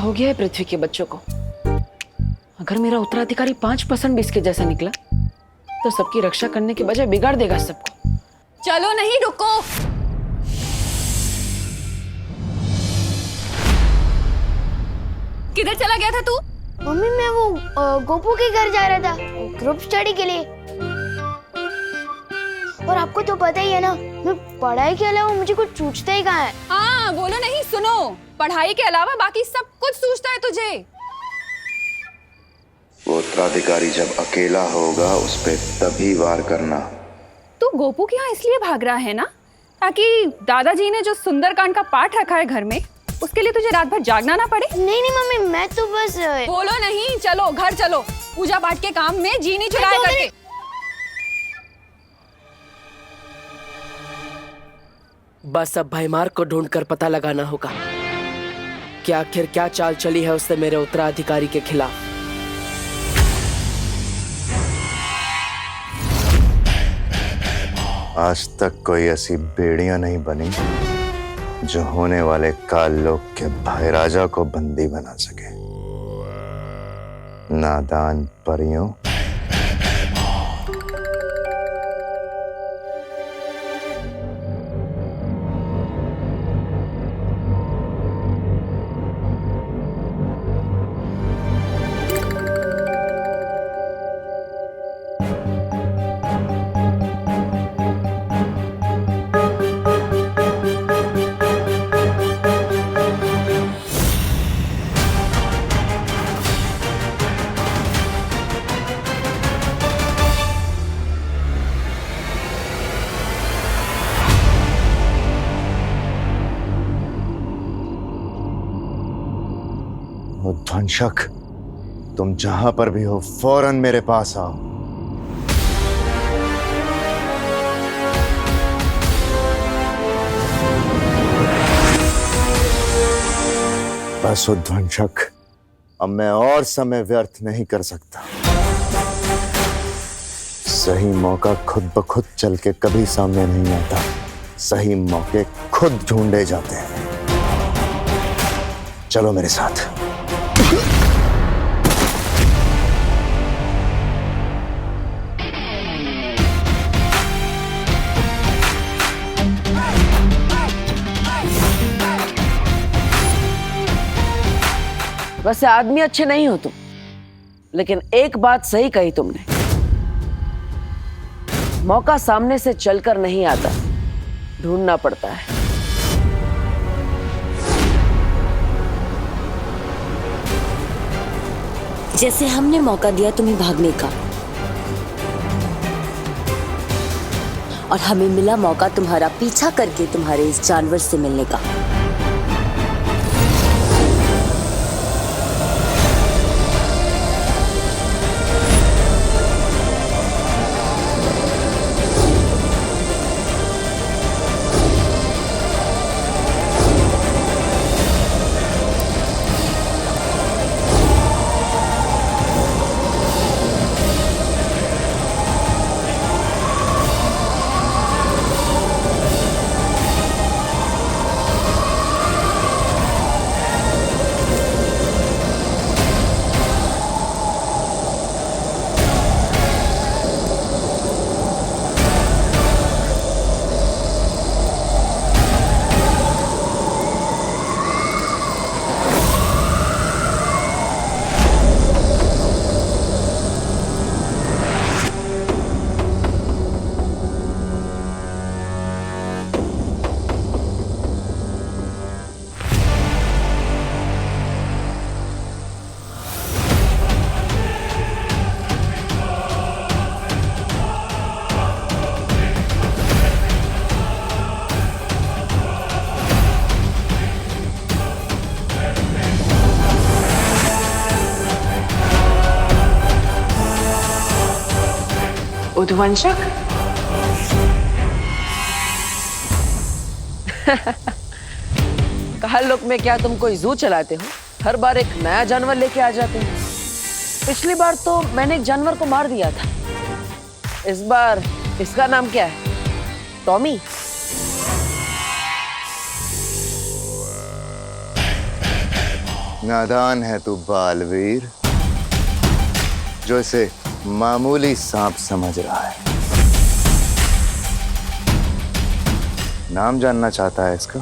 हो गया है पृथ्वी के बच्चों को? अगर मेरा उत्तराधिकारी 5% भी इसके जैसा निकला तो सबकी रक्षा करने के बजाय बिगाड़ देगा सबको। चलो नहीं, रुको। किधर चला गया था तू? मम्मी मैं वो गोपू के घर जा रहा था ग्रुप स्टडी के लिए। और आपको तो पता ही है ना, मैं पढ़ाई के अलावा मुझे कुछ सूझता ही कहाँ है। हाँ बोलो नहीं, सुनो। पढ़ाई के अलावा बाकी सब कुछ सूझता है तुझे। वो उत्तराधिकारी जब अकेला होगा उस पे तभी वार करना। तू गोपू के यहाँ इसलिए भाग रहा है ना, ताकि दादाजी ने जो सुंदरकांड का पाठ रखा है घर में, उसके लिए तुझे रात भर जागना ना पड़े। नहीं नहीं मम्मी, मैं तो बस बोलो नहीं, चलो घर चलो। पूजा पाठ के काम में जी नहीं चुराया करके। बस अब भाईमार को ढूंढकर पता लगाना होगा कि आखिर क्या चाल चली है उसने मेरे उत्तराधिकारी के खिलाफ। आज तक कोई ऐसी बेड़ियां नहीं बनी जो होने वाले काल लोक के भाई राजा को बंदी बना सके। नादान परियों, ध्वंसक, तुम जहां पर भी हो फौरन मेरे पास आओ। बस ध्वंसक, अब मैं और समय व्यर्थ नहीं कर सकता। सही मौका खुद ब खुद चल के कभी सामने नहीं आता, सही मौके खुद ढूंढे जाते हैं। चलो मेरे साथ। वैसे आदमी अच्छे नहीं हो तुम, लेकिन एक बात सही कही तुमने, मौका सामने से चलकर नहीं आता, ढूंढना पड़ता है। जैसे हमने मौका दिया तुम्हें भागने का, और हमें मिला मौका तुम्हारा पीछा करके तुम्हारे इस जानवर से मिलने का। उद्वंशक, काल लोक में क्या तुम कोई जू चलाते हो? हर बार एक नया जानवर लेके आ जाते हो। पिछली बार तो मैंने एक जानवर को मार दिया था, इस बार इसका नाम क्या है? टॉमी? नादान है तू बालवीर, जो इसे मामूली सांप समझ रहा है। नाम जानना चाहता है इसका?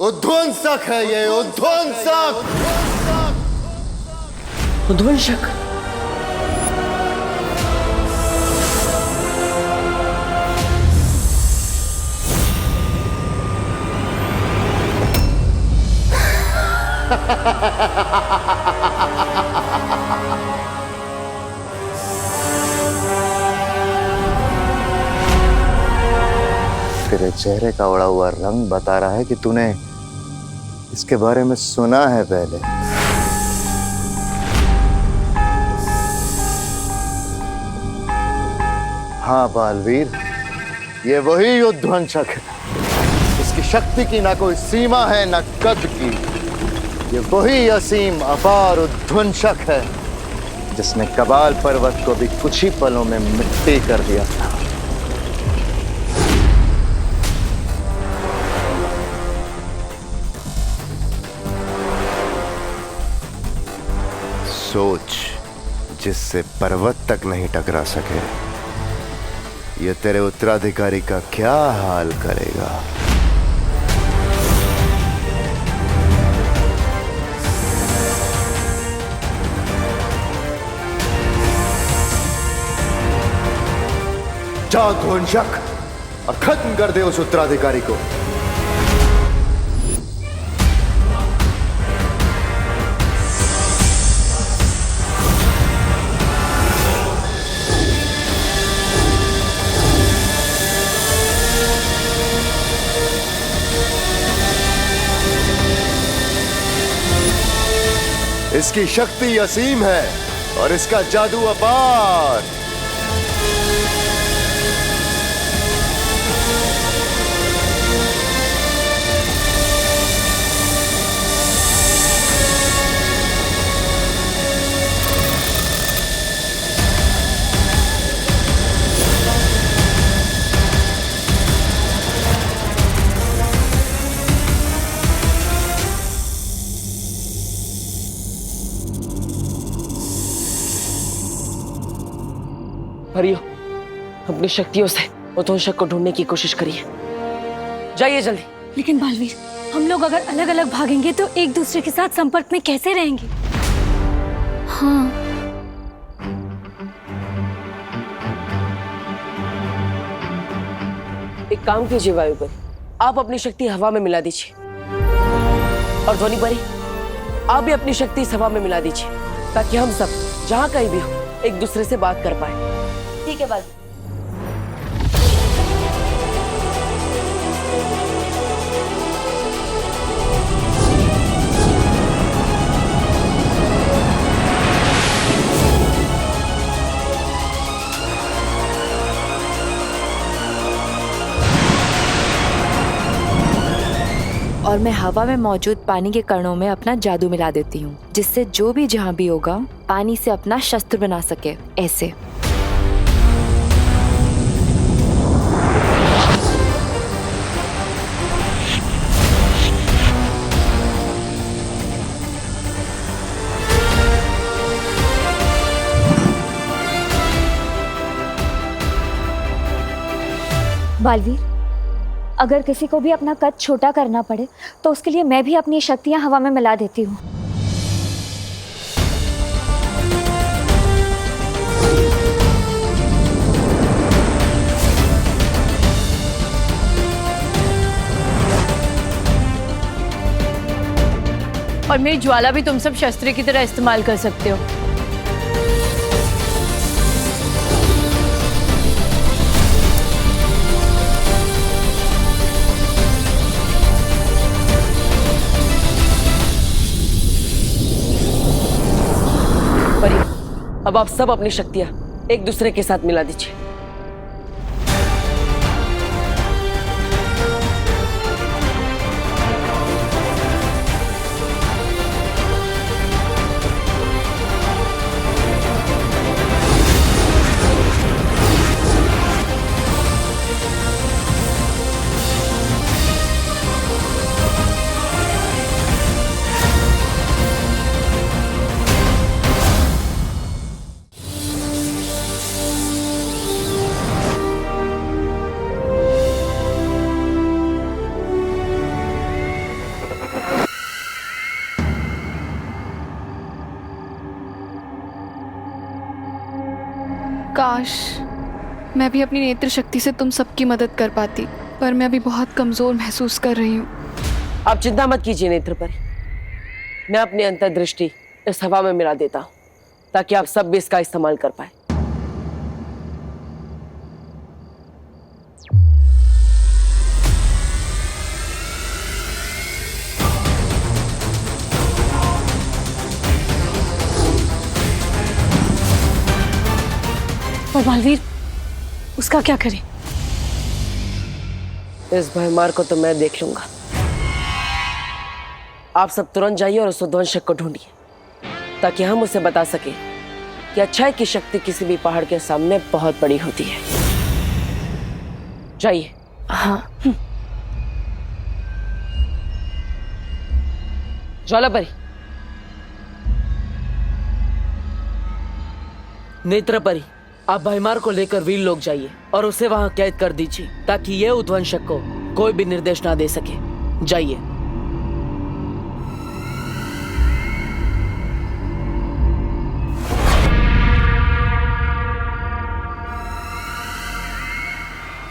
उध्वंसक है ये, उध्वंसक। उध्वंसक? तेरे चेहरे का उड़ा हुआ रंग बता रहा है कि तूने इसके बारे में सुना है पहले। हाँ बालवीर, ये वही उध्वंसक है। इसकी शक्ति की ना कोई सीमा है ना कद की। ये वही असीम अपार उध्वंसक है जिसने कबाल पर्वत को भी कुछ ही पलों में मिट्टी कर दिया था। सोच, जिससे पर्वत तक नहीं टकरा सके, ये तेरे उत्तराधिकारी का क्या हाल करेगा। जा ध्वंसक और खत्म कर दे उस उत्तराधिकारी को। इसकी शक्ति असीम है और इसका जादू अपार। हरियो, अपनी शक्तियों से उध्वंसक को ढूंढने की कोशिश करिए। जाइए जल्दी। लेकिन बालवीर, हम लोग अगर अलग अलग भागेंगे तो एक दूसरे के साथ संपर्क में कैसे रहेंगे? हाँ। एक काम कीजिए वायुपरी, आप अपनी शक्ति हवा में मिला दीजिए, और ध्वनि परी आप भी अपनी शक्ति इस हवा में मिला दीजिए, ताकि हम सब जहां कहीं भी हो एक दूसरे से बात कर पाए। ठीक है बाल। और मैं हवा में मौजूद पानी के कणों में अपना जादू मिला देती हूँ, जिससे जो भी जहाँ भी होगा पानी से अपना शस्त्र बना सके। ऐसे बालवीर, अगर किसी को भी अपना कद छोटा करना पड़े तो उसके लिए मैं भी अपनी शक्तियां हवा में मिला देती हूँ। और मेरी ज्वाला भी तुम सब शस्त्र की तरह इस्तेमाल कर सकते हो। परी, अब आप सब अपनी शक्तियां एक दूसरे के साथ मिला दीजिए। काश मैं भी अपनी नेत्र शक्ति से तुम सबकी मदद कर पाती, पर मैं अभी बहुत कमजोर महसूस कर रही हूँ। आप चिंता मत कीजिए नेत्र परी, मैं अपनी अंतर्दृष्टि इस हवा में मिला देता हूँ ताकि आप सब भी इसका इस्तेमाल कर पाए। पर बालवीर, उसका क्या करें? इस भयमार को तो मैं देख लूंगा। आप सब तुरंत जाइए और उस उद्वंशक को ढूंढिए ताकि हम उसे बता सके कि अच्छाई की शक्ति किसी भी पहाड़ के सामने बहुत बड़ी होती है। जाइए। हाँ। ज्वालापरी, नेत्रपरी, आप भयमार को लेकर वीर लोग जाइए और उसे वहां कैद कर दीजिए ताकि यह उद्वंशक को कोई भी निर्देश ना दे सके। जाइए।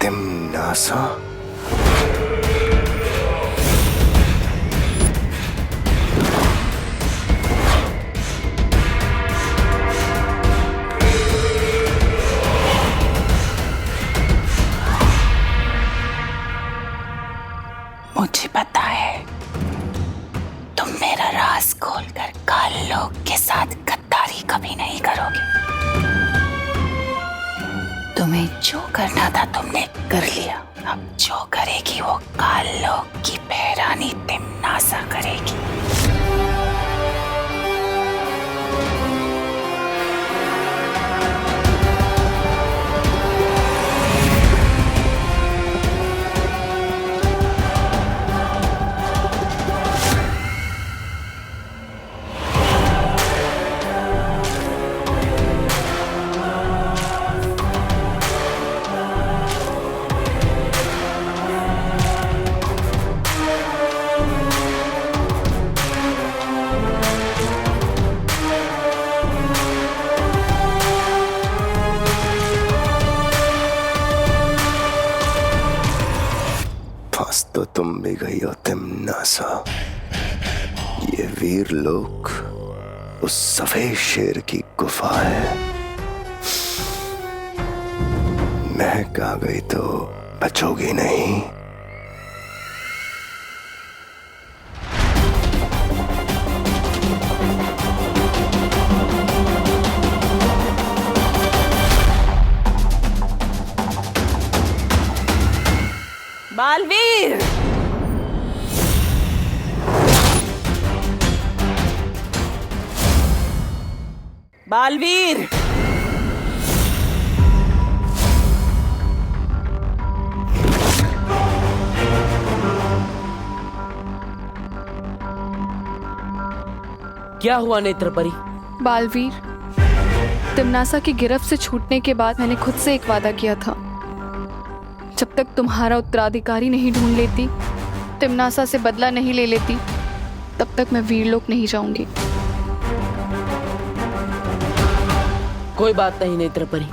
तिम्नासा, मुझे पता है तुम मेरा राज खोलकर काल लोक के साथ गद्दारी कभी नहीं करोगे। तुम्हें जो करना था तुमने कर लिया, अब जो करेगी वो काल लोक की बहरानी तिम्नासा करेगी। तो तुम भी गई हो तिम्नासा। ये वीर लोक उस सफेद शेर की गुफा है। महक आ गई तो बचोगी नहीं। बालवीर, बालवीर, क्या हुआ नेत्रपरी? बालवीर, तिम्नासा की गिरफ्त से छूटने के बाद मैंने खुद से एक वादा किया था, जब तक तुम्हारा उत्तराधिकारी नहीं ढूंढ लेती, तिम्नासा से बदला नहीं ले लेती, तब तक मैं वीरलोक नहीं जाऊंगी। कोई बात नहीं नेत्रपरी।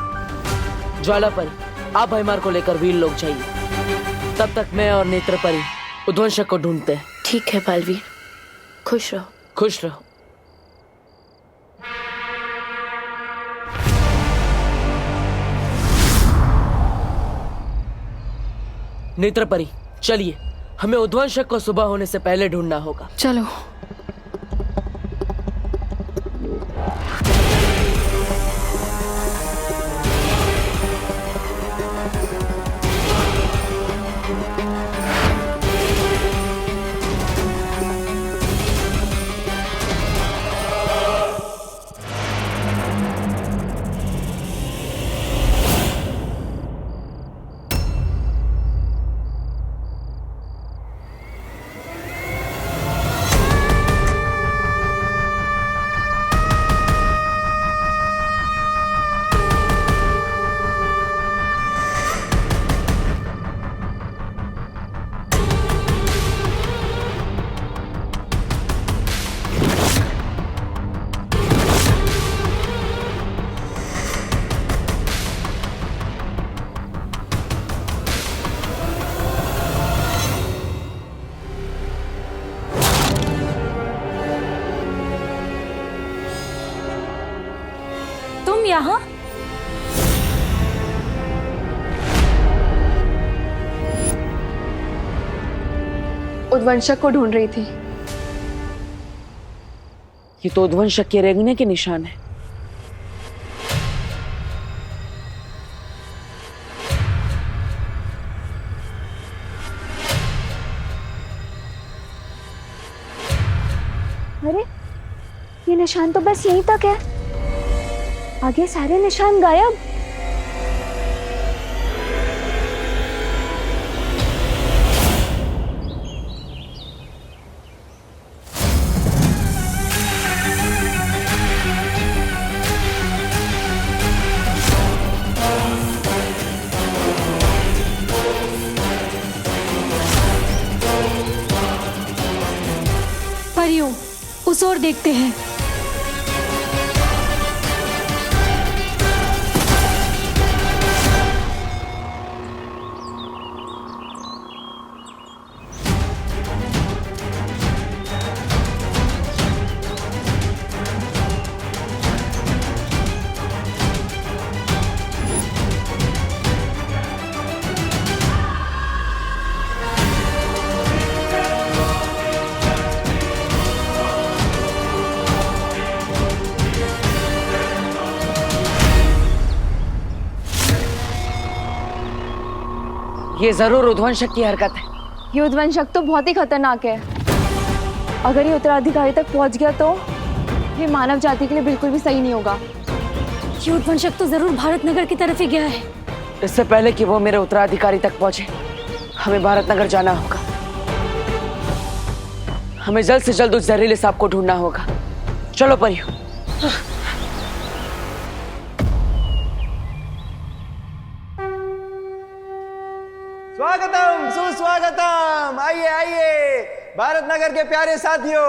ज्वालापरी, आप भयमार को लेकर वीरलोक जाइए। तब तक मैं और नेत्रपरी उद्वंशक को ढूंढते हैं। ठीक है बालवीर, खुश रहो। खुश रहो। नेत्रपरी, चलिए, हमें उद्वंशक को सुबह होने से पहले ढूंढना होगा। चलो। यहाँ? उद्वंशक को ढूंढ रही थी। ये तो उद्वंशक के रेंगने के निशान है। अरे ये निशान तो बस यहीं तक है, आगे सारे निशान गायब। परियों, उस ओर देखते हैं। ये जरूर उद्वंशक की हरकत है। ये उद्वंशक तो बहुत ही खतरनाक है। अगर ये उत्तराधिकारी तक पहुंच गया तो ये मानव जाति के लिए बिल्कुल भी सही नहीं होगा। ये उद्वंशक तो जरूर भारत नगर की तरफ ही गया है। इससे पहले कि वो मेरे उत्तराधिकारी तक पहुंचे, हमें भारत नगर जाना होगा। हमें जल्द से जल्द उस जहरीले सांप को ढूंढना होगा। चलो परियों। स्वागतम सुस्वागतम। आइए आइए भारत नगर के प्यारे साथियों,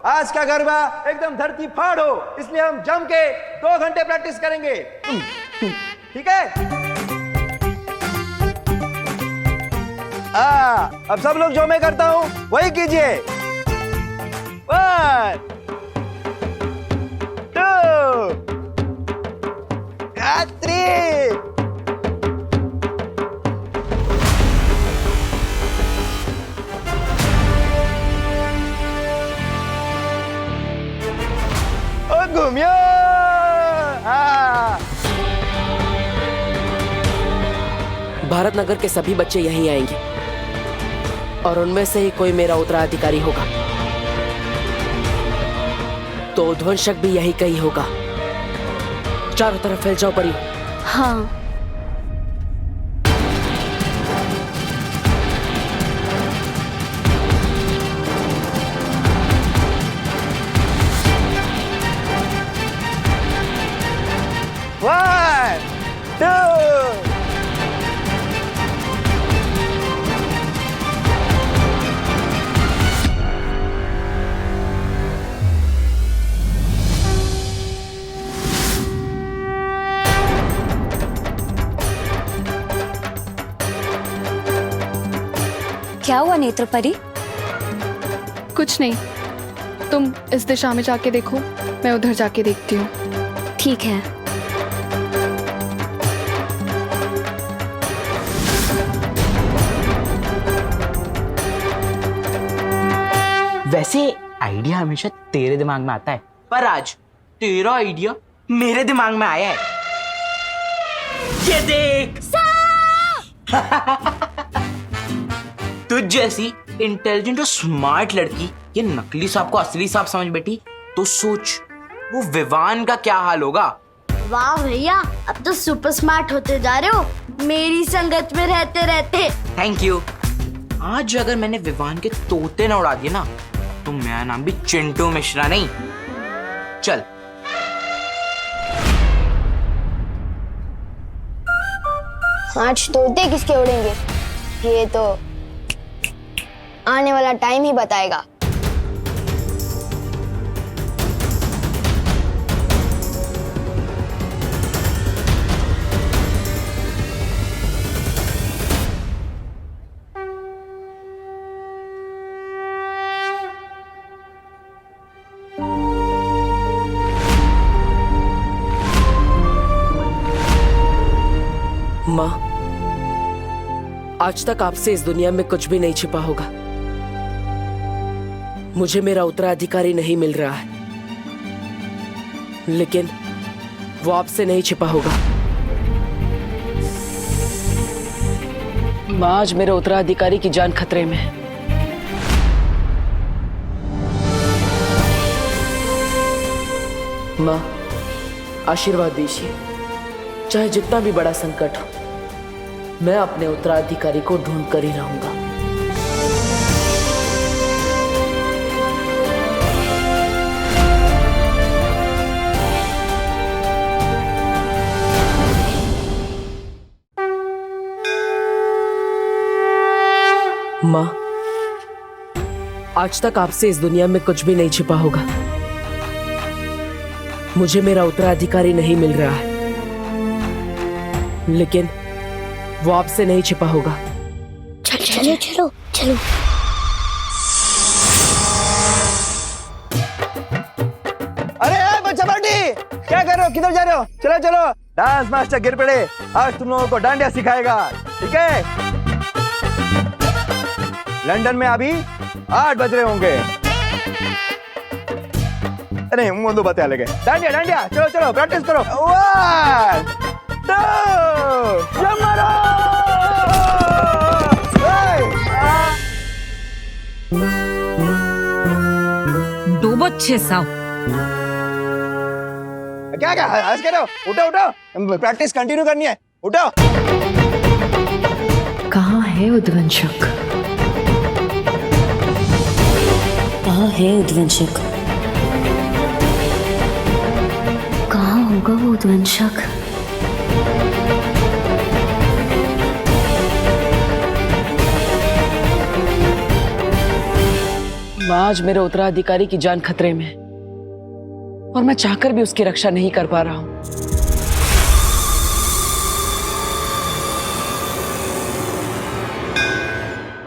आज का गरबा एकदम धरती फाड़ हो, इसलिए हम जम के 2 घंटे प्रैक्टिस करेंगे। ठीक है? अब सब लोग जो मैं करता हूं वही कीजिए। 1 2 3। घूमियो। भारत नगर के सभी बच्चे यहीं आएंगे और उनमें से ही कोई मेरा उत्तराधिकारी होगा। तो उद्वंशक भी यही कहीं होगा। चारों तरफ फैल जाओ परियों। हाँ। क्या हुआ नेत्रपरी? कुछ नहीं, तुम इस दिशा में जाके देखो, मैं उधर जाके देखती हूँ। ठीक है। वैसे आइडिया हमेशा तेरे दिमाग में आता है, पर आज तेरा आइडिया मेरे दिमाग में आया है। ये देख। तुझ जैसी इंटेलिजेंट और स्मार्ट लड़की ये नकली सांप को असली सांप समझ बैठी, तो सोच वो विवान का क्या हाल होगा। वाह भैया, अब तो सुपर स्मार्ट होते जा रहे हो मेरी संगत में रहते रहते। Thank you. आज अगर मैंने विवान के तोते न उड़ा दिए ना, तो मेरा नाम भी चिंटू मिश्रा नहीं। चल। आज तोते किसके उड़ेंगे ये तो आने वाला टाइम ही बताएगा। माँ, आज तक आपसे इस दुनिया में कुछ भी नहीं छिपा होगा। मुझे मेरा उत्तराधिकारी नहीं मिल रहा है, लेकिन वो आपसे नहीं छिपा होगा। माँ, आज मेरे उत्तराधिकारी की जान खतरे में है। माँ, आशीर्वाद दीजिए। चाहे जितना भी बड़ा संकट हो, मैं अपने उत्तराधिकारी को ढूंढ कर ही रहूंगा। माँ, आज तक आपसे इस दुनिया में कुछ भी नहीं छिपा होगा। मुझे मेरा उत्तराधिकारी नहीं मिल रहा है, लेकिन वो आपसे नहीं छिपा होगा। चलो चलो चलो। अरे बच्चा पार्टी, क्या कर रहे हो? किधर जा रहे हो? चलो चलो, डांस मास्टर गिर पड़े, आज तुम लोगों को डांडिया सिखाएगा, ठीक है? लंदन में अभी 8 बज रहे होंगे। अरे मुंह बता लगे। डांडिया डांडिया, चलो चलो प्रैक्टिस करो। 1 2 जंप मारो। डूबो 6 साव। क्या क्या हंस कर रहे हो? उठो उठो, प्रैक्टिस कंटिन्यू करनी है, उठो। कहाँ है उद्वंशक? कहाँ है उद्वंशक? कहाँ होगा वो उद्वंशक? आज मेरे उत्तराधिकारी की जान खतरे में है और मैं चाहकर भी उसकी रक्षा नहीं कर पा रहा हूं।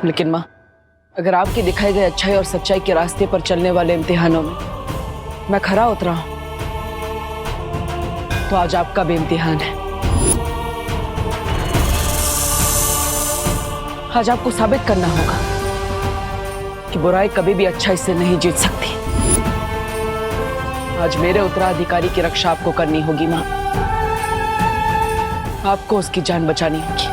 लेकिन माँ, अगर आपके दिखाए गए अच्छाई और सच्चाई के रास्ते पर चलने वाले इम्तिहानों में मैं खरा उतरा हूं, तो आज आपका भी इम्तिहान है। आज आपको साबित करना होगा कि बुराई कभी भी अच्छाई से नहीं जीत सकती। आज मेरे उत्तराधिकारी की रक्षा आपको करनी होगी माँ। आपको उसकी जान बचानी होगी।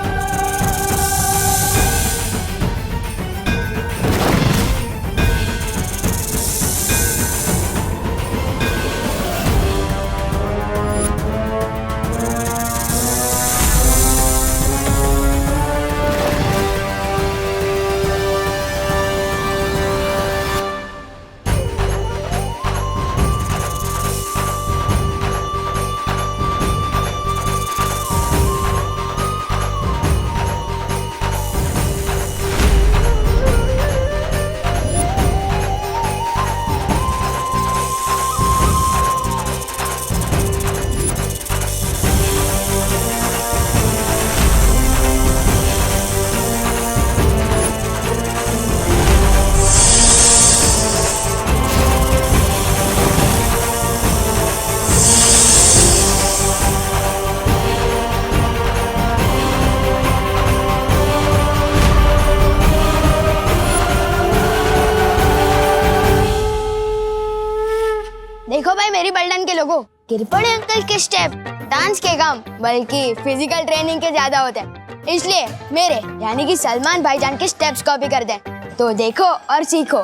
देखो भाई मेरी बल्डन के लोगों, गिर पड़े अंकल के स्टेप डांस के काम बल्कि फिजिकल ट्रेनिंग के ज्यादा होते हैं, इसलिए मेरे यानी कि सलमान भाईजान के स्टेप्स कॉपी कर दें। तो देखो और सीखो।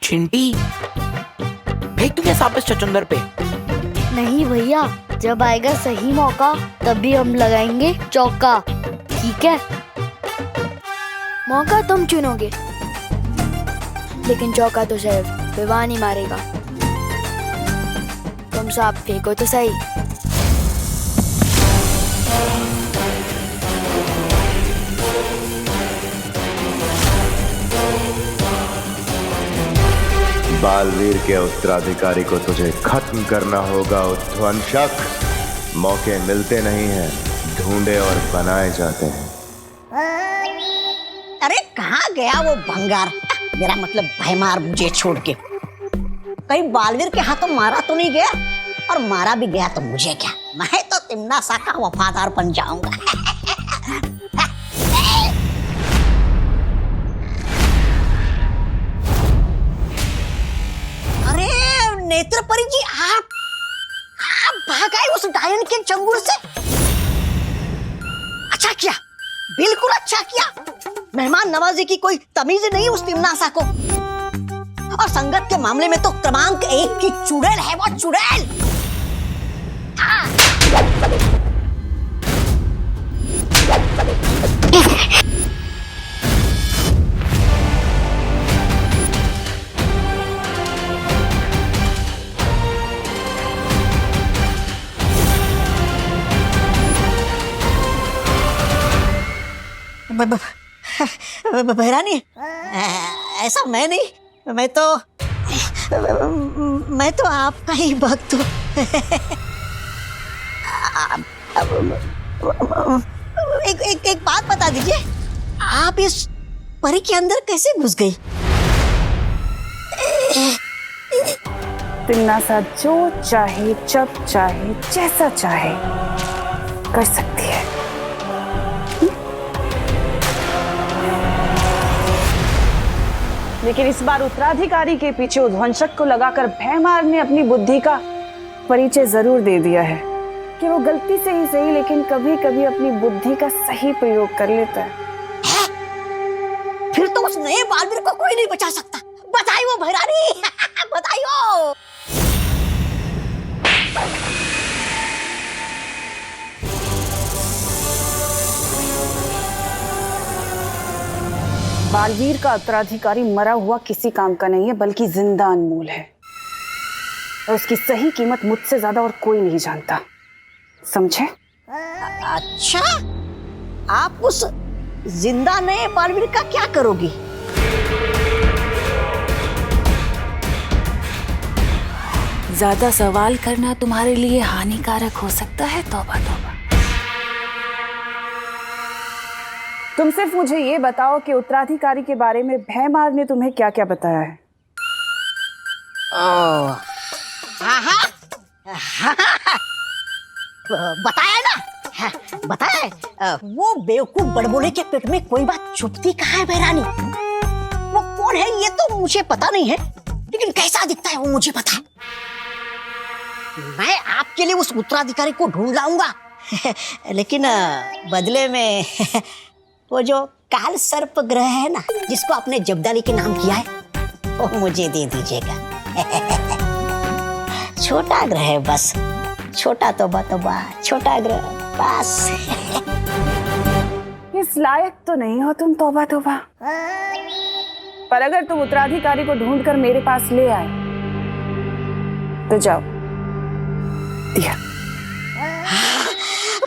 चिंटी, फेंक दूं क्या साबिस चचुंदर पे? नहीं भैया, जब आएगा सही मौका तभी हम लगाएंगे चौका, ठीक है? मौका तुम चुनोगे, लेकिन चौका तो सिर्फ विवान ही मारेगा। तुम सांप फेंको तो सही। बालवीर के उत्तराधिकारी को तुझे खत्म करना होगा उद्वंशक। मौके मिलते नहीं हैं, ढूंढे और बनाए जाते हैं। अरे कहाँ गया वो भंगार? मेरा मतलब भयमार मुझे छोड़ के कहीं बालवीर के हाथों मारा तो नहीं गया, और मारा भी गया तो मुझे क्या, मैं तो तिमनासा का वफादार बन जाऊंगा। अरे नेत्रपरी जी, आप भाग आए उस डायन के चंगुल से। अच्छा किया, बिल्कुल अच्छा किया। मेहमान नवाजी की कोई तमीज नहीं उस तिमनासा को, और संगत के मामले में तो क्रमांक 1 की चुड़ैल है वो, चुड़ैल। बहरानी, ऐसा मैं नहीं, मैं तो आपका ही भक्त हूँ। एक बात बता दीजिए, आप इस परी के अंदर कैसे घुस गई? तिमनासा जो चाहे, जब चाहे, जैसा चाहे कर सकती है। लेकिन इस बार उत्तराधिकारी के पीछे उध्वंसक को लगाकर भयमार ने अपनी बुद्धि का परिचय जरूर दे दिया है कि वो गलती से ही सही, लेकिन कभी कभी अपनी बुद्धि का सही प्रयोग कर लेता है। फिर तो उस नए बालवीर को कोई नहीं बचा सकता। बताइयो भैरानी, बताइयो। बालवीर का उत्तराधिकारी मरा हुआ किसी काम का नहीं है, बल्कि जिंदा अनमोल है, और उसकी सही कीमत मुझसे ज्यादा और कोई नहीं जानता, समझे? अच्छा, आप उस जिंदा नए बालवीर का क्या करोगी? ज्यादा सवाल करना तुम्हारे लिए हानिकारक हो सकता है। तौबा तौबा। तुम सिर्फ मुझे ये बताओ कि उत्तराधिकारी के बारे में भयमार ने तुम्हें क्या क्या बताया है? बताया ना, बताया है। वो बेवकूफ बड़बोले के पेट में कोई बात छुपती कहाँ है भैरानी? वो कौन है ये तो मुझे पता नहीं है, लेकिन कैसा दिखता है वो मुझे पता है। मैं आपके लिए उस उत्तराधिकारी को ढूंढ लाऊंगा, लेकिन बदले में वो जो काल सर्प ग्रह है ना, जिसको आपने जब्दाली के नाम किया है, वो मुझे दे दीजिएगा। छोटा ग्रह है बस, छोटा तौबा, छोटा ग्रह बस। इस लायक तो नहीं हो तुम, तौबा तौबा। पर अगर तुम उत्तराधिकारी को ढूंढकर मेरे पास ले आए तो जाओ, दिया।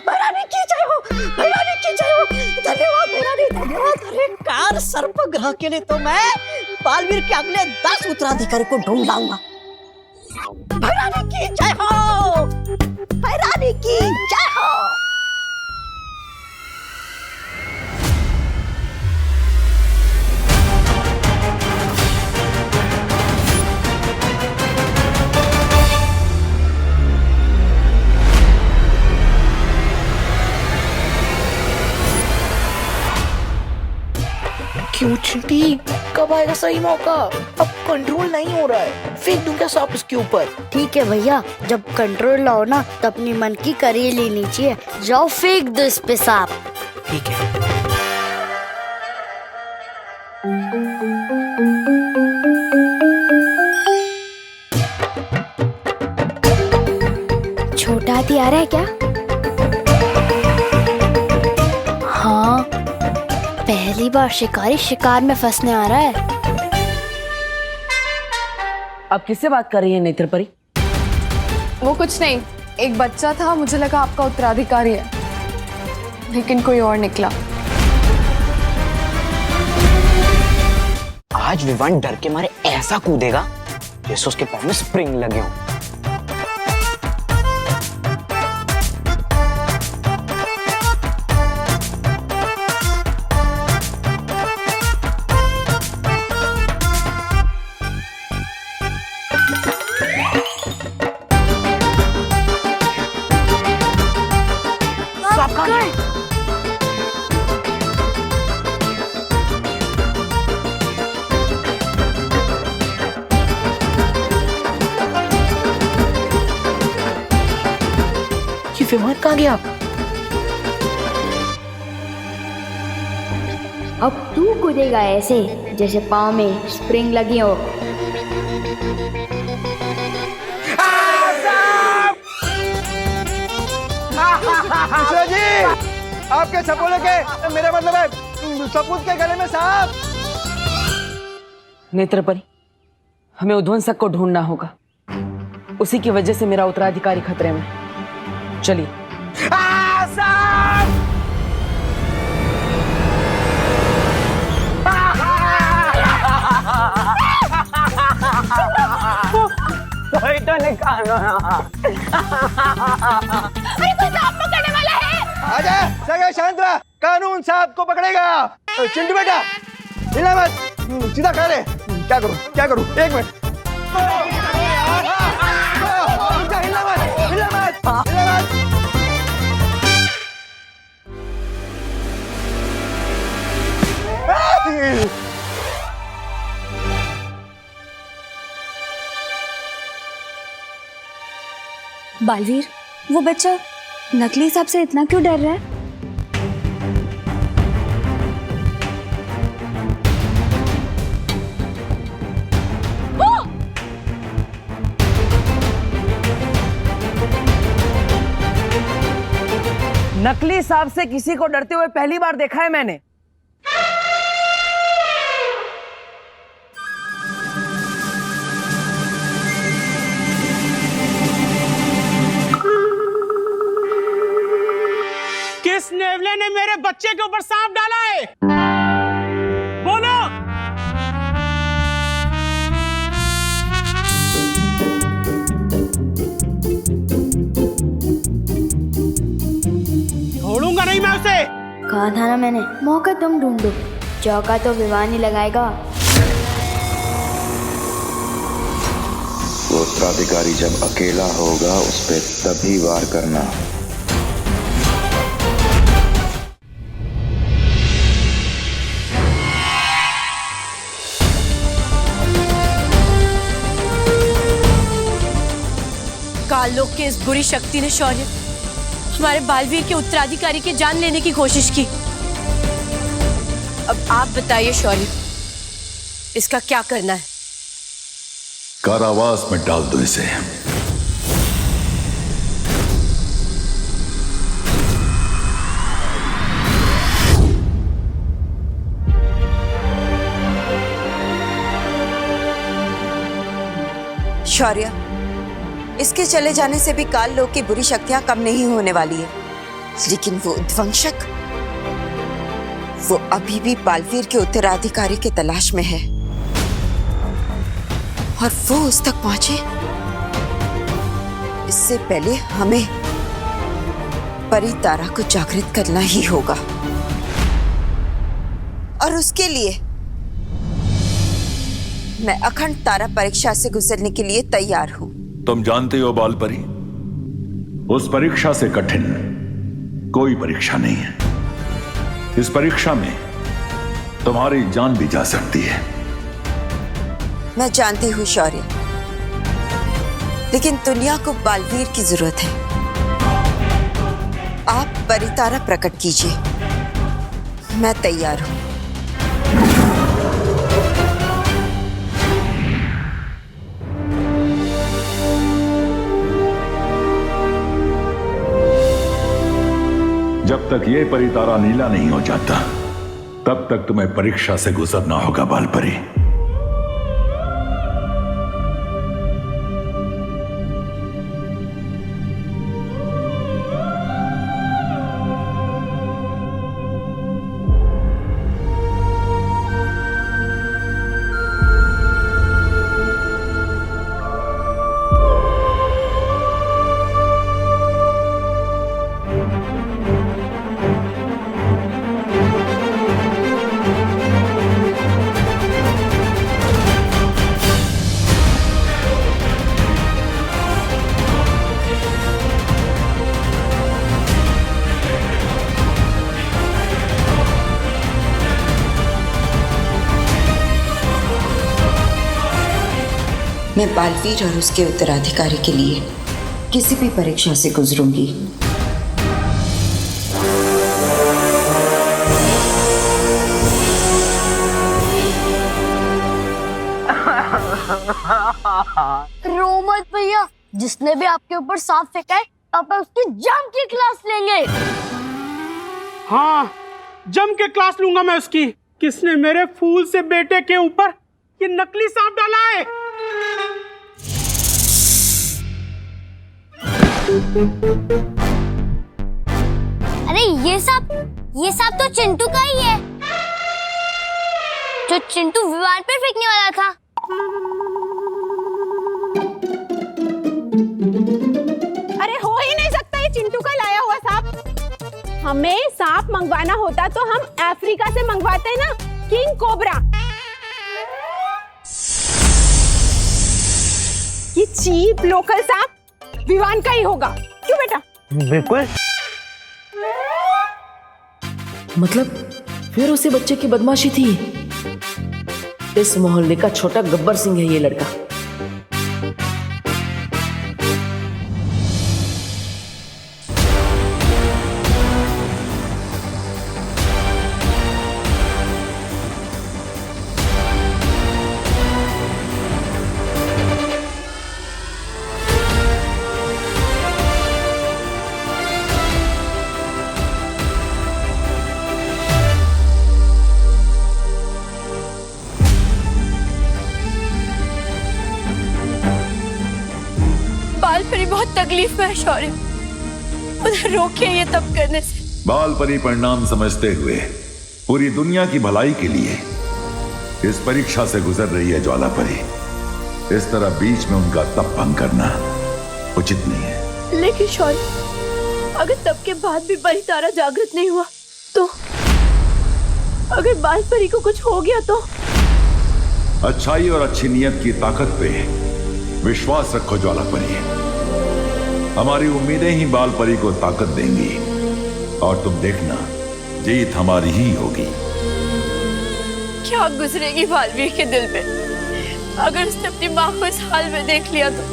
भैरानी की जय हो, भैरानी की जय हो। धन्यवाद भैरानी, धन्यवाद। अरे काल सर्प ग्रह के लिए तो मैं बालवीर के अगले 10 उत्तराधिकारी को ढूंढ लाऊंगा। भैरानी की जय हो, भैरानी की जय हो। क्यों चिंटी, कब आएगा सही मौका? अब कंट्रोल नहीं हो रहा है, फेंक दूं क्या सांप इसके ऊपर? ठीक है भैया, जब कंट्रोल लाओ ना तो अपनी मन की करी लेनी चाहिए। जाओ फेंक दो इस पे सांप। ठीक है। छोटा हाथी आ रहा है क्या? हाँ, पहली बार शिकारी शिकार में फंसने आ रहा है। आप किससे बात कर रही हैं नेत्रपरी? वो कुछ नहीं, एक बच्चा था, मुझे लगा आपका उत्तराधिकारी है, लेकिन कोई और निकला। आज विवान डर के मारे ऐसा कूदेगा जैसे उसके पैर में स्प्रिंग लगे हों। विमान कहाँ गया? अब तू कूदेगा ऐसे जैसे पाँव में स्प्रिंग लगी हो। मिश्रा जी, आपके सपोले के मेरा मतलब है सपूत के गले में सांप। नेत्रपरी, हमें उध्वंसक को ढूंढना होगा। उसी की वजह से मेरा उत्तराधिकारी खतरे में। चलिए। कोई तो निकालो। अरे कोई सांप पकड़ने वाला है। आजा, सगे शांत रहा, कानून सांप को पकड़ेगा। चिंटू बेटा, हिला मत, सीधा खा ले। क्या करूं? एक मिनट। हिला मत। बालवीर, वो बच्चा नकली सांप से इतना क्यों डर रहा है? नकली सांप से किसी को डरते हुए पहली बार देखा है मैंने। किस नेवले ने मेरे बच्चे के ऊपर सांप डाला है? बोलो। छोड़ूंगा नहीं मैं उसे। कहा था ना मैंने, मौका तुम ढूंढो, चौका तो विवान ही लगाएगा। वो उत्तराधिकारी जब अकेला होगा उस पे तभी वार करना। काललोक के इस बुरी शक्ति ने शौर्य हमारे बालवीर के उत्तराधिकारी की जान लेने की कोशिश की। अब आप बताइए शौर्य, इसका क्या करना है? कारावास में डाल दो इसे। शौर्य, इसके चले जाने से भी काल लोक की बुरी शक्तियां कम नहीं होने वाली है, लेकिन वो उद्वंशक, वो अभी भी बालवीर के उत्तराधिकारी की तलाश में है और वो उस तक पहुंचे इससे पहले हमें परी तारा को जागृत करना ही होगा। और उसके लिए मैं अखंड तारा परीक्षा से गुजरने के लिए तैयार हूं। तुम जानते हो बालपरी, उस परीक्षा से कठिन कोई परीक्षा नहीं है। इस परीक्षा में तुम्हारी जान भी जा सकती है। मैं जानती हूँ शौर्य, लेकिन दुनिया को बालवीर की जरूरत है। आप परितारा प्रकट कीजिए, मैं तैयार हूं। जब तक ये परितारा नीला नहीं हो जाता तब तक तुम्हें परीक्षा से गुजरना होगा बालपरी। मैं बालवीर और उसके उत्तराधिकारी के लिए किसी भी परीक्षा से गुजरूंगी। रो मत भैया, जिसने भी आपके ऊपर सांप फेंका है पापा उसकी जम की क्लास लेंगे। हाँ, जम के क्लास लूंगा मैं उसकी। किसने मेरे फूल से बेटे के ऊपर ये नकली सांप डाला है? अरे ये सांप तो चिंटू का ही है, जो चिंटू विवान पे फेंकने वाला था। अरे हो ही नहीं सकता ये चिंटू का लाया हुआ सांप। हमें सांप मंगवाना होता तो हम अफ्रीका से मंगवाते हैं ना, किंग कोबरा। ये चीप लोकल सांप विवान का ही होगा, क्यों बेटा? बिल्कुल। मतलब फिर उसी बच्चे की बदमाशी थी। इस मोहल्ले का छोटा गब्बर सिंह है ये लड़का। बालपरी बहुत तकलीफ में है शौर्य, उन्हें रोकिए ये तब करने से। बालपरी परिणाम समझते हुए पूरी दुनिया की भलाई के लिए इस परीक्षा से गुजर रही है ज्वालापरी। इस तरह बीच में उनका तप भंग करना उचित नहीं है। लेकिन शौर्य, अगर तब के बाद भी बड़ी तारा जागृत नहीं हुआ तो, अगर बालपरी को कुछ हो गया तो? अच्छाई और अच्छी नियत की ताकत पे विश्वास रखो ज्वालापरी। हमारी उम्मीदें ही बालपरी को ताकत देंगी और तुम देखना जीत हमारी ही होगी। क्या गुजरेगी बालवीर के दिल में अगर उसने अपनी माँ को इस हाल में देख लिया तो?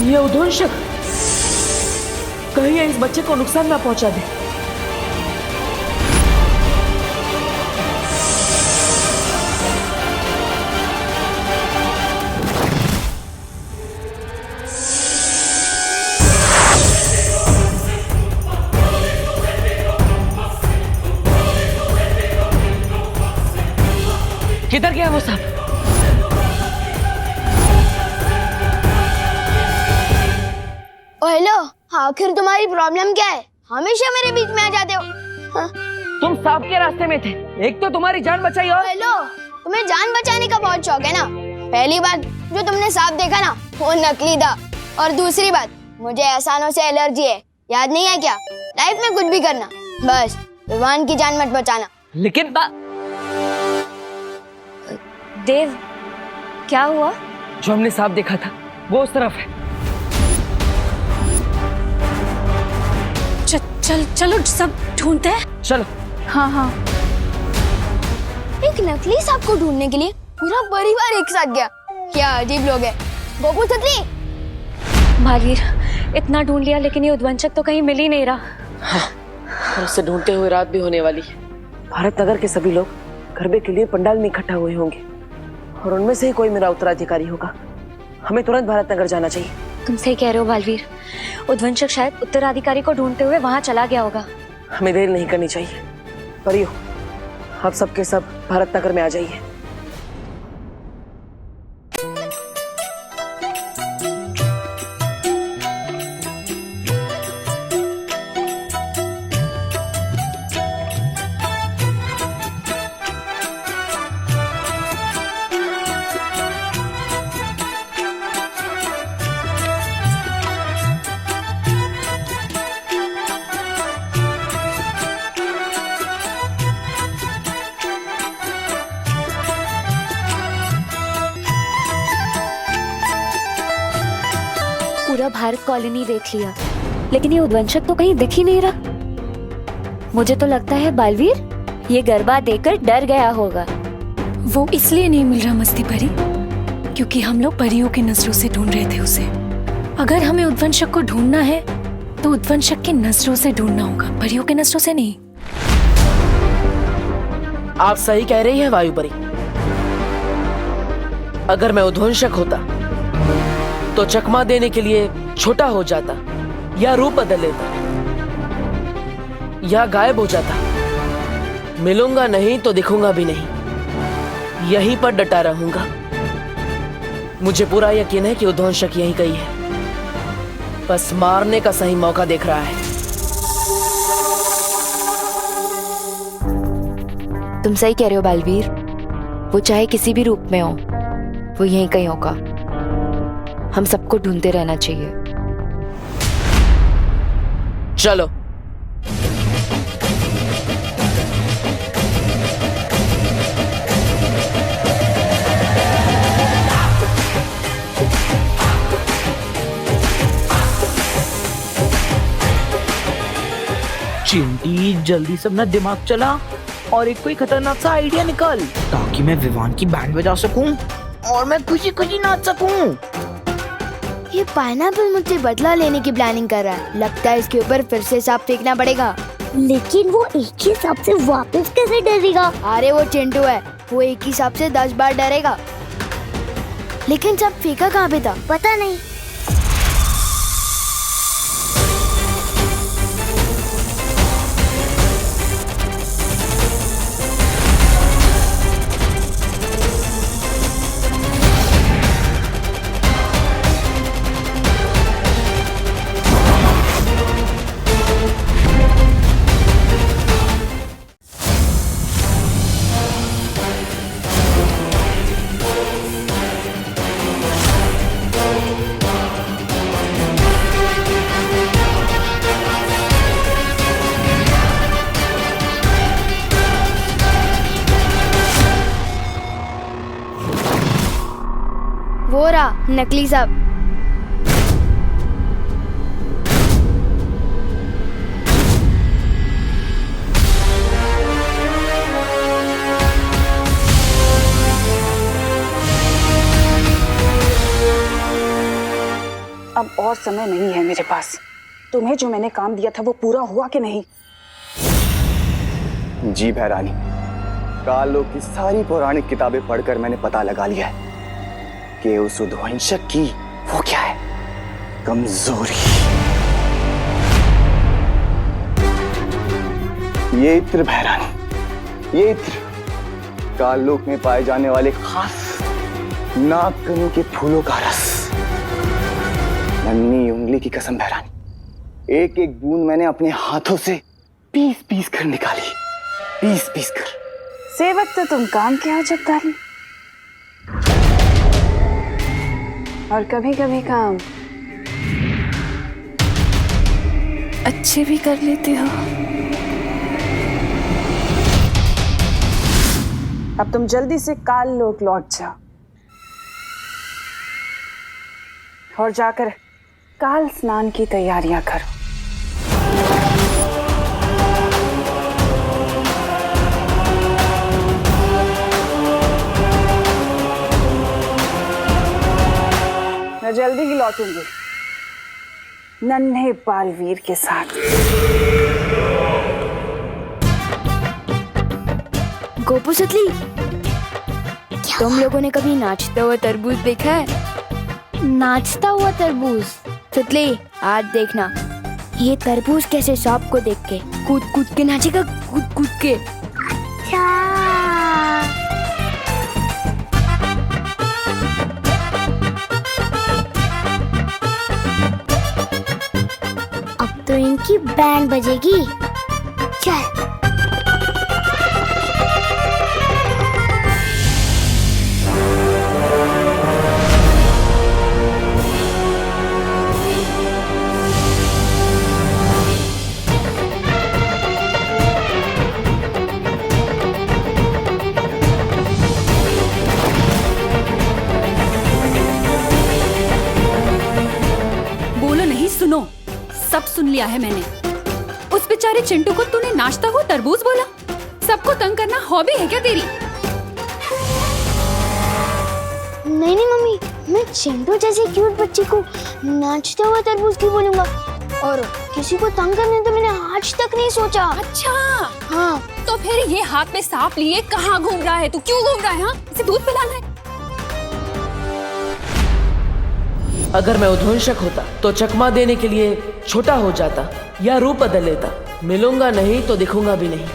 ये उद्वंशक कहीं इस बच्चे को नुकसान ना पहुंचा दे। किधर गया वो सांप? ओ हेलो, आखिर तुम्हारी प्रॉब्लम क्या है? हमेशा मेरे बीच में आ जाते हो। हाँ? तुम सांप के रास्ते में थे, एक तो तुम्हारी जान बचाई और हेलो, तुम्हें जान बचाने का बहुत शौक है ना। पहली बात जो तुमने सांप देखा ना वो नकली था, और दूसरी बात मुझे एहसानों से एलर्जी है, याद नहीं है क्या? लाइफ में कुछ भी करना, बस विवान की जान मत बचाना। लेकिन देव, क्या हुआ? जो हमने सांप देखा था वो उस तरफ है। चलो सब ढूंढते हैं। चलो। हाँ हाँ। एक नकली सांप को ढूंढने के लिए पूरा परिवार एक साथ गया। क्या अजीब लोग हैं। गोपू तितली। भागीर, इतना ढूंढ लिया लेकिन ये उद्वंशक तो कहीं मिल ही नहीं रहा। हाँ, और उसे ढूंढते हुए रात भी होने वाली है। भारत नगर के सभी लोग गरबे के लिए पंडाल में इकट्ठा हुए होंगे और उनमें से ही कोई मेरा उत्तराधिकारी होगा। हमें तुरंत भारत नगर जाना चाहिए। तुम सही कह रहे हो बालवीर, उद्वंशक शायद उत्तराधिकारी को ढूंढते हुए वहां चला गया होगा। हमें देर नहीं करनी चाहिए। परियो, आप सबके सब भारत नगर में आ जाइए। पूरा भारत कॉलोनी देख लिया लेकिन ये उद्वंशक तो कहीं दिख ही नहीं रहा। मुझे तो लगता है बालवीर ये गरबा देखकर डर गया होगा वो इसलिए नहीं मिल रहा मस्ती परी क्योंकि हम लोग परियों की नजरों से ढूंढ रहे थे उसे। अगर हमें उद्वंशक को ढूंढना है तो उद्वंशक की नजरों से ढूंढना होगा, परियों की नजरों से नहीं। आप सही कह रही हैं वायुपरी। अगर मैं उद्वंशक होता तो चकमा देने के लिए छोटा हो जाता या रूप बदल लेता या गायब हो जाता। मिलूंगा नहीं तो दिखूंगा भी नहीं, यहीं पर डटा रहूंगा। मुझे पूरा यकीन है कि उद्वंशक यहीं कहीं है, बस मारने का सही मौका देख रहा है। तुम सही कह रहे हो बालवीर, वो चाहे किसी भी रूप में हो, वो यहीं कहीं होगा। हम सबको ढूंढते रहना चाहिए। चलो। चिंटी जल्दी से अपना दिमाग चला और एक कोई खतरनाक सा आइडिया निकाल ताकि मैं विवान की बैंड बजा सकूं और मैं खुशी खुशी नाच सकूं। ये पाइनएप्पल मुझसे बदला लेने की प्लानिंग कर रहा है। लगता है इसके ऊपर फिर से सांप फेंकना पड़ेगा। लेकिन वो एक ही सांप से वापस कैसे डरेगा? अरे वो चिंटू है, वो एक ही सांप से 10 बार डरेगा। लेकिन सांप फेंका कहाँ पे था पता नहीं। वो रहा नकली सांप। अब और समय नहीं है मेरे पास। तुम्हें जो मैंने काम दिया था वो पूरा हुआ कि नहीं? जी भैरानी, कालों की सारी पौराणिक किताबें पढ़कर मैंने पता लगा लिया है कि उस उद्वंशक की वो क्या है, कमजोरी। ये इत्र भैरानी, ये इत्र काललोक में पाए जाने वाले खास नागकनी के फूलों का रस। नन्ही उंगली की कसम भैरानी, एक एक बूंद मैंने अपने हाथों से पीस पीस कर निकाली, पीस पीस कर। सेवक तो तुम काम के हो जगदारी, और कभी कभी काम अच्छे भी कर लेते हो। अब तुम जल्दी से काल लोक लौट जाओ और जाकर काल स्नान की तैयारियां करो। मैं जल्दी ही लौटूंगी नन्हे बालवीर के साथ। गोपू सुतली, तुम लोगों ने कभी नाचता हुआ तरबूज देखा है? नाचता हुआ तरबूज? सुतली, आज देखना ये तरबूज कैसे सांप को देख के कूद कूद के नाचेगा, कूद कूद के। अच्छा। अब तो इनकी बैंड बजेगी। चल। सुनो, सब सुन लिया है मैंने। उस बेचारे चिंटू को तूने नाचता हुआ तरबूज बोला? सबको तंग करना हॉबी है क्या तेरी? नहीं नहीं मम्मी, मैं चिंटू जैसे क्यूट बच्चे को नाचता हुआ तरबूज क्यों बोलूंगा? और किसी को तंग करने तो मैंने आज तक नहीं सोचा। अच्छा हाँ, तो फिर ये हाथ में सांप लिए कहाँ घूम रहा है? तू क्यों घूम रहा है? हाँ, इसे दूध पिलाना है। अगर मैं उद्वंशक होता तो चकमा देने के लिए छोटा हो जाता या रूप बदल लेता। मिलूंगा नहीं तो दिखूंगा भी नहीं।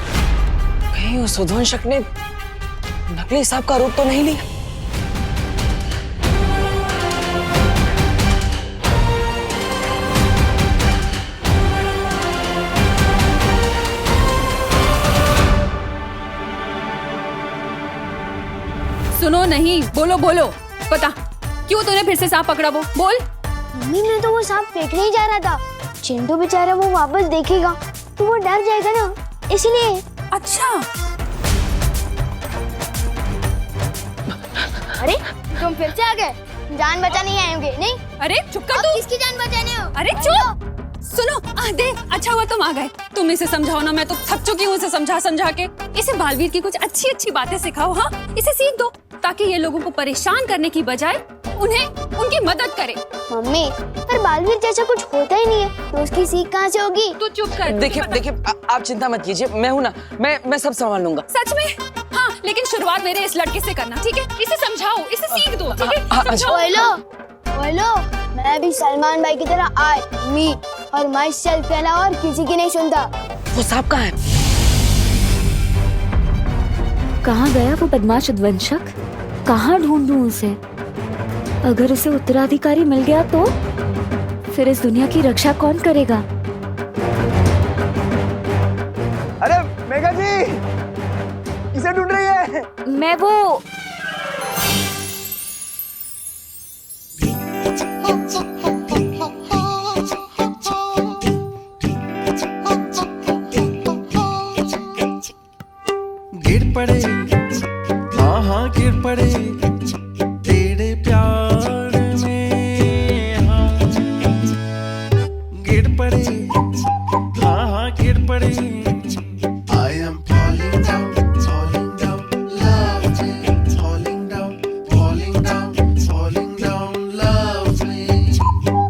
कहीं उस उद्वंशक ने नकली सांप का रूप तो नहीं लिया? सुनो नहीं, बोलो बोलो, पता क्यों तूने फिर से सांप पकड़ा? वो बोल। मम्मी मैं तो वो सांप फेंकने ही जा रहा था। चिंटू बेचारा वो वापस देखेगा तो वो डर जाएगा ना, इसलिए। अच्छा। अरे तुम फिर से आ गए? जान बचाने आए होंगे नहीं? अरे चुप कर तू। किसकी जान बचाने हो? अरे चुप। सुनो, देख अच्छा हुआ तुम आ गए। तुम इसे समझाओ ना, मैं तो थक चुकी हूँ इसे समझा के। इसे बालवीर की कुछ अच्छी अच्छी बातें सिखाओ। हाँ, इसे सीख दो ताकि ये लोगों को परेशान करने की बजाय उन्हें उनकी मदद करे। मम्मी पर बालवीर जैसा कुछ होता ही नहीं है तो उसकी सीख कहाँ से होगी? तू चुप कर। देखिए आप चिंता मत कीजिए, मैं हूँ ना, मैं सब संभाल लूंगा। सच में? हाँ, लेकिन शुरुआत मेरे इस लड़के से करना, ठीक है? इसे समझाओ, इसे सीख दो, ठीक है? बोलो, मैं भी सलमान भाई की तरह आई मी और माई सेल्फ के अलावा और किसी की नहीं सुनता। वो सांप कहाँ है? कहाँ गया वो बदमाश उद्वंशक? कहाँ ढूंढूं उसे? अगर उसे उत्तराधिकारी मिल गया तो फिर इस दुनिया की रक्षा कौन करेगा? अरे मेघा जी, किसे ढूंढ रही है? मैं वो गिर पड़े, हाँ हाँ गिर पड़े तेरे प्यार में, हाँ गिर पड़े, हाँ हाँ गिर पड़े। I am falling down, love me, falling down, love me,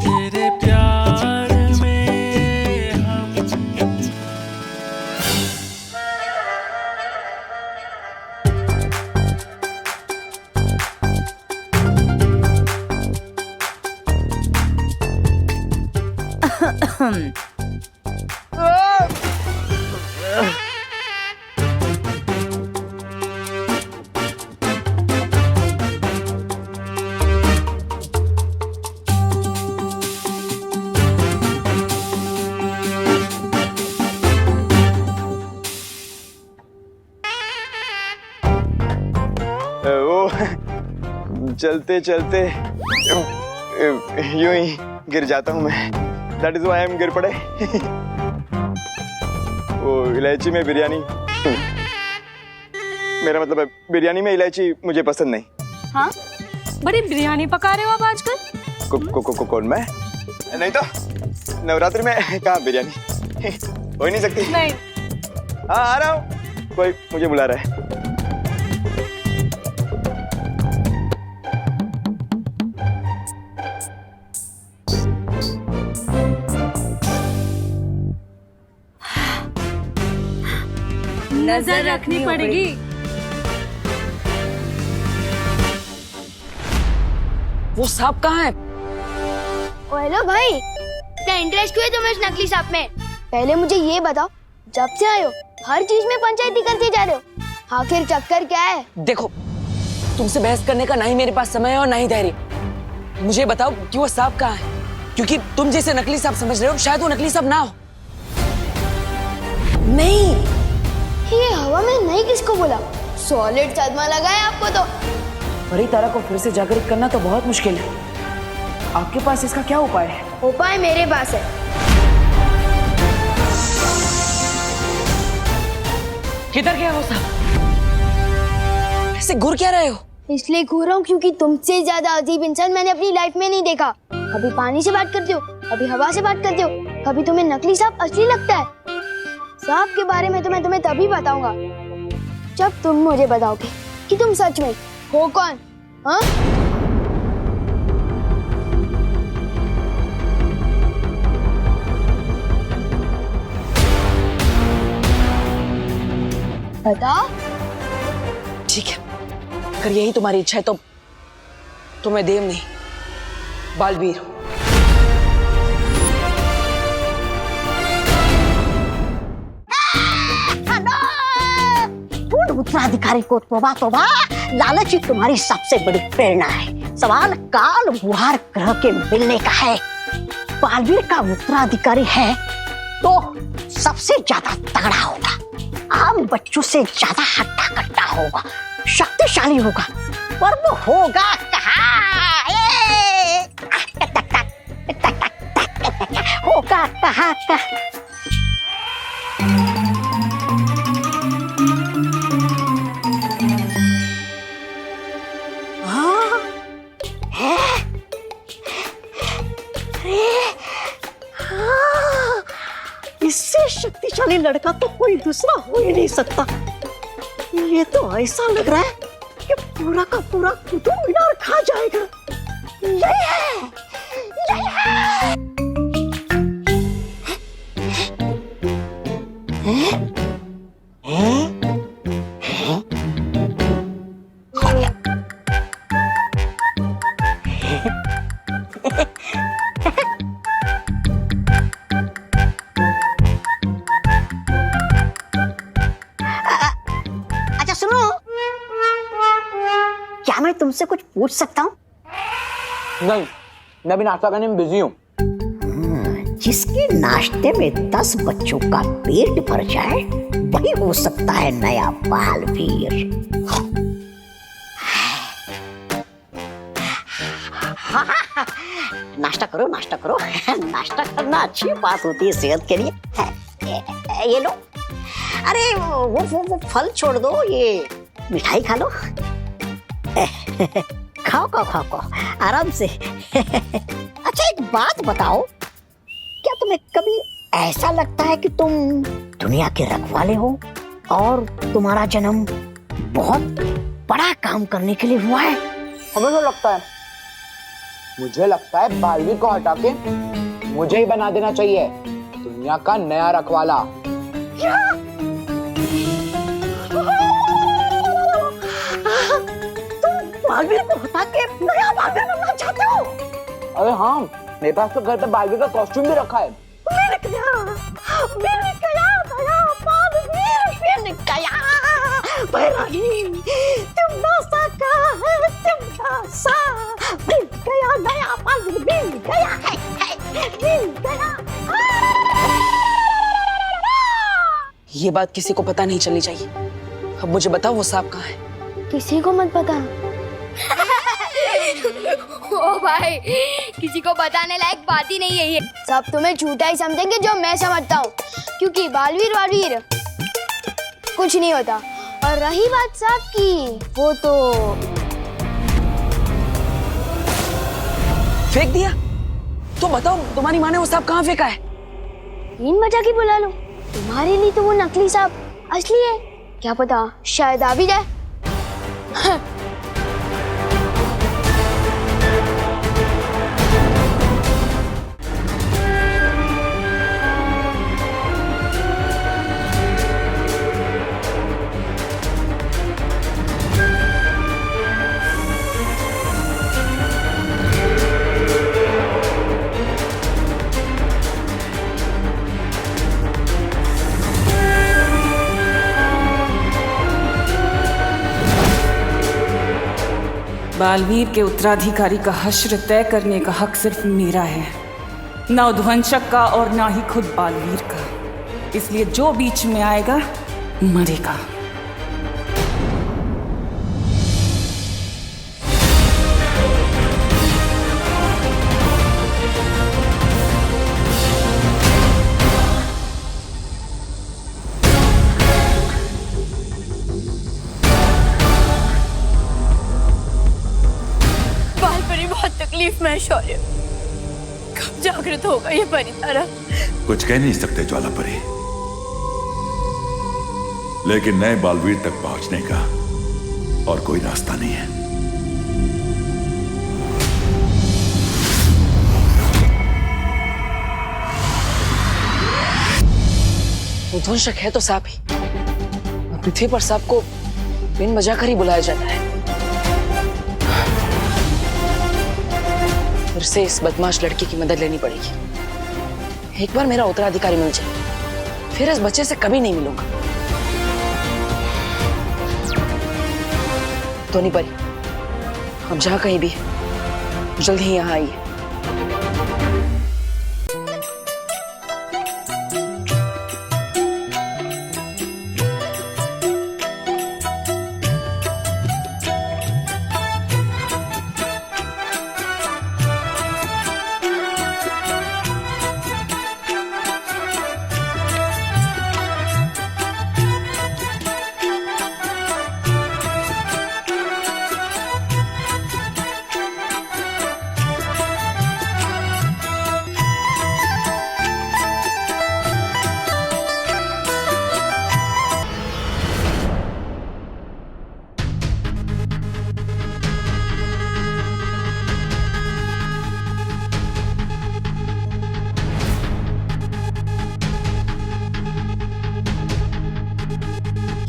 तेरे प्यार में हम। वो चलते चलते यूं ही गिर जाता हूँ मैं। That is why I am गिर पड़े। वो इलायची में बिरयानी, मेरा मतलब है बिरयानी में इलायची मुझे पसंद नहीं। हाँ, बड़ी बिरयानी पका रहे हो आप आजकल। कौन मैं? नहीं तो नवरात्रि में कहाँ बिरयानी हो ही नहीं सकती। नहीं। हाँ आ रहा हूँ, कोई मुझे बुला रहा है। नजर रखनी पड़ेगी। वो सांप कहाँ है? हेलो भाई, क्या इंटरेस्ट हुए तुम्हें इस नकली सांप में? पहले मुझे ये बताओ, जब से आए हो हर चीज में पंचायती करते जा रहे हो, आखिर चक्कर क्या है? देखो, तुमसे बहस करने का ना ही मेरे पास समय है और ना ही धैर्य। मुझे बताओ कि वो सांप कहाँ है, क्योंकि तुम जैसे नकली सांप समझ रहे हो, शायद वो नकली सांप ना हो। नहीं, ये हवा में नहीं किसको बोला? सॉलिड सदमा लगा है आपको तो। परी तारा को फिर से जागृत करना तो बहुत मुश्किल है। आपके पास इसका क्या उपाय है? उपाय मेरे पास है। किधर गया वो सांप? ऐसे घूर क्या रहे हो? इसलिए घूर रहा हूँ क्योंकि तुमसे ज्यादा अजीब इंसान मैंने अपनी लाइफ में नहीं देखा। कभी पानी से बात करते हो, कभी हवा से बात करते हो, कभी तुम्हें नकली सांप असली लगता है। सांप के बारे में तो मैं तुम्हें तभी बताऊंगा जब तुम मुझे बताओगे कि तुम सच में हो कौन। हाँ? बताओ। ठीक है, अगर यही तुम्हारी इच्छा है तो मैं देव नहीं, बालवीर हूं। उत्तराधिकारी को तोबा तोबा, लालच ही तुम्हारी सबसे बड़ी प्रेरणा है। सवाल काल बुहार ग्रह के मिलने का है। बालवीर का उत्तराधिकारी है तो सबसे ज्यादा तगड़ा होगा, आम बच्चों से ज्यादा हट्टा कट्टा होगा, शक्तिशाली होगा, पर वो होगा कहाँ? होगा कहाँ का? इससे शक्तिशाली लड़का तो कोई दूसरा हो ही नहीं सकता। ये तो ऐसा लग रहा है कि पूरा का पूरा कुतुब मीनार खा जाएगा। यही है, यही है। अच्छा सुनो, क्या मैं तुमसे कुछ पूछ सकता हूँ? नहीं, मैं अभी नाश्ता करने में बिजी हूँ। जिसके नाश्ते में 10 बच्चों का पेट भर जाए वही हो सकता है नया बालवीर। नाश्ता करो, नाश्ता करो। नाश्ता करना अच्छी बात होती है सेहत के लिए। ये लो। अरे वो फल छोड़ दो, ये मिठाई खा लो। खाओ खाओ खाओ खाओ आराम से। अच्छा एक बात बताओ, क्या तुम्हें कभी ऐसा लगता है कि तुम दुनिया के रखवाले हो और तुम्हारा जन्म बहुत बड़ा काम करने के लिए हुआ है? हमें तो लगता है, मुझे लगता है बालवीर को हटा के मुझे ही बना देना चाहिए दुनिया का नया रखवाला। क्या? तुम बालवीर को हटा के नया बालवीर बनना चाहते हो? अरे हाँ, मेरे पास तो घर पे बालवीर का कॉस्ट्यूम भी रखा है। मिल गया नया बालवीर, मिल गया। बैरागी तिमनासा का है, तिमनासा। मिल गया नया बालवीर, मिल गया है, मिल गया। ये बात किसी को पता नहीं चलनी चाहिए। अब मुझे बताओ वो सांप कहाँ है? किसी को मत पता। ओ भाई, किसी को बताने लायक बात ही नहीं है ये। सब तुम्हें झूठा ही समझेंगे जो मैं समझता हूँ, क्योंकि बालवीर कुछ नहीं होता। और रही बात सांप की, वो तो फेंक दिया। तो बताओ तुम्हारी माँ ने वो सांप कहाँ फेंका है? इन मजा की बुला लो। तुम्हारे लिए तो वो नकली सांप असली है, क्या पता शायद आ भी जाए। बालवीर के उत्तराधिकारी का हश्र तय करने का हक सिर्फ मेरा है, ना उद्वंशक का और ना ही खुद बालवीर का। इसलिए जो बीच में आएगा मरेगा। तकलीफ में शौर्य, कब जागृत होगा ये परी तारा? कुछ कह नहीं सकते ज्वालापरी, लेकिन नए बालवीर तक पहुंचने का और कोई रास्ता नहीं है। उद्वंशक है तो सांप ही, पृथ्वी पर सबको बिन बजाकर ही बुलाया जाता है। फिर से इस बदमाश लड़की की मदद लेनी पड़ेगी। एक बार मेरा उत्तराधिकारी मिल जाए, फिर इस बच्चे से कभी नहीं मिलूंगा। धोनी परी, हम जहां कहीं भी जल्द ही यहाँ आइए।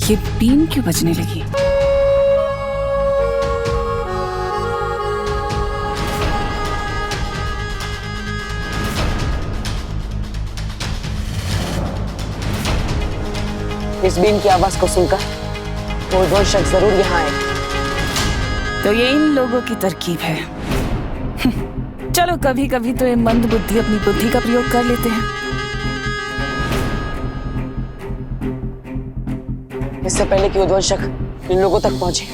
ये बीन क्यों बजने लगी? इस बीन की आवाज को सुनकर वो उद्वंशक जरूर यहाँ आए। तो ये इन लोगों की तरकीब है। चलो कभी कभी तो ये मंद बुद्धि अपनी बुद्धि का प्रयोग कर लेते हैं। इससे पहले कि उद्वंशक इन लोगों तक पहुंचे,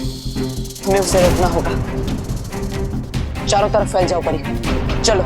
हमें उसे रोकना होगा। चारों तरफ फैल जाओ परी, चलो।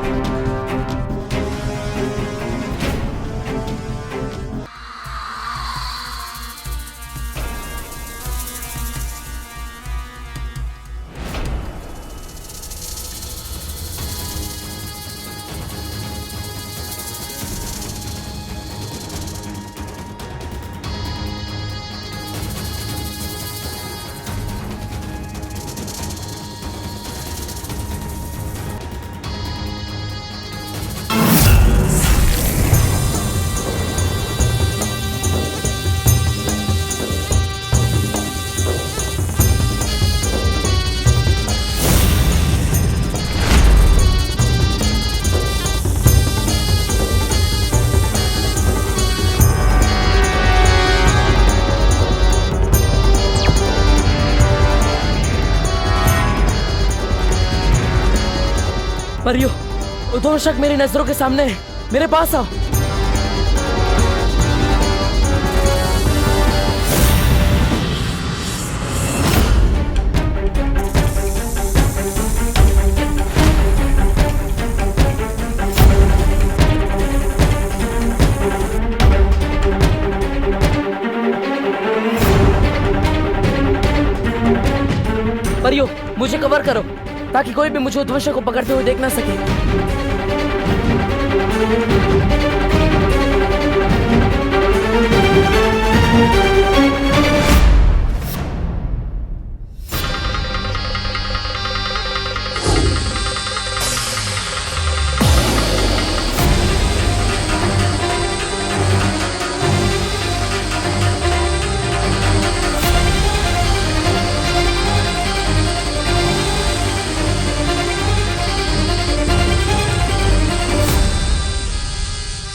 परियो, उद्वंशक मेरी नजरों के सामने है, मेरे पास आओ। परियो, मुझे कवर करो ताकि कोई भी मुझे उद्वंशक को पकड़ते हुए देख ना सके।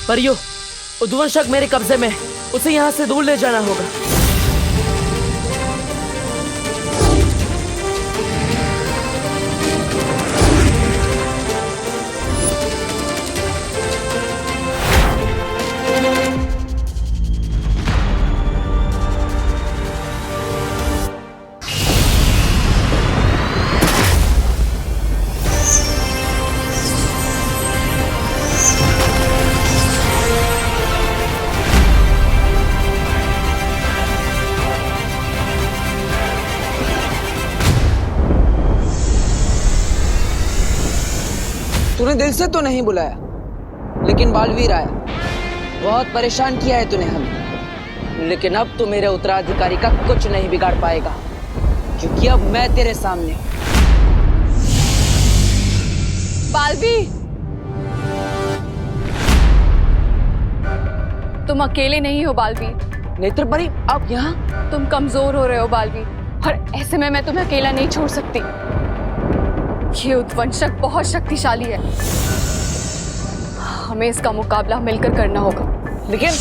परियो, उद्वंशक मेरे कब्जे में है, उसे यहाँ से दूर ले जाना होगा। तूने दिल से तो नहीं बुलाया, लेकिन बालवीर आया। बहुत परेशान किया है तूने हमें, लेकिन अब तो मेरे उत्तराधिकारी का कुछ नहीं बिगाड़ पाएगा, क्योंकि अब मैं तेरे सामने। बालवीर, तुम अकेले नहीं हो बालवीर। नेत्र परी आप यहाँ? तुम कमजोर हो रहे हो बालवीर, और ऐसे में मैं तुम्हें अकेला नहीं छोड़ सकती। ये उद्वंशक बहुत शक्तिशाली है, हमें इसका मुकाबला मिलकर करना होगा। लेकिन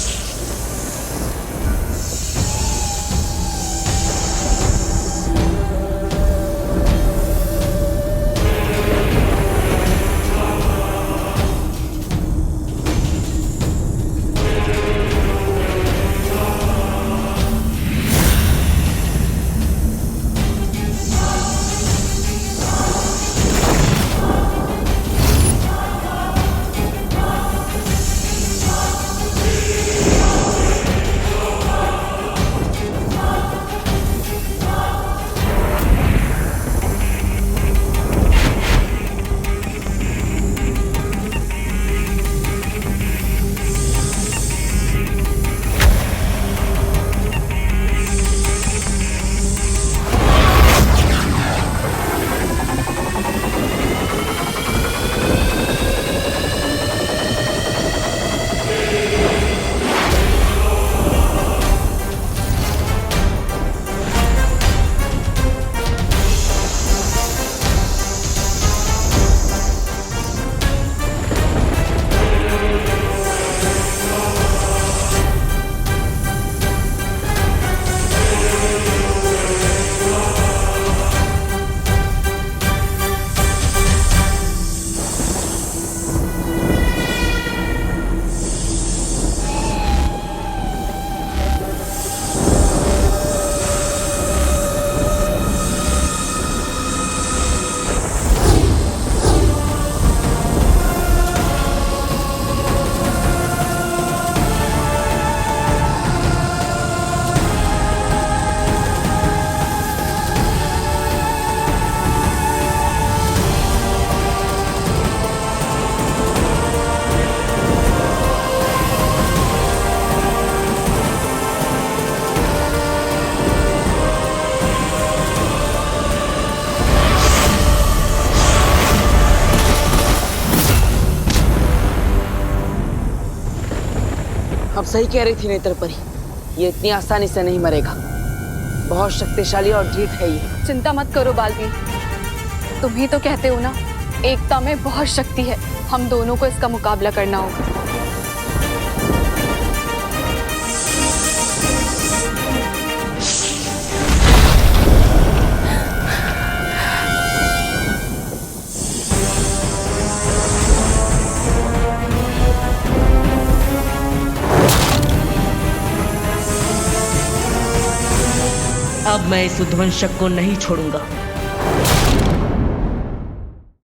आप सही कह रही थी नेत्र परी, ये इतनी आसानी से नहीं मरेगा, बहुत शक्तिशाली और ढीठ है ये। चिंता मत करो बालवीर, तुम ही तो कहते हो ना, एकता में बहुत शक्ति है, हम दोनों को इसका मुकाबला करना होगा। अब मैं इस उद्वंशक को नहीं छोड़ूंगा।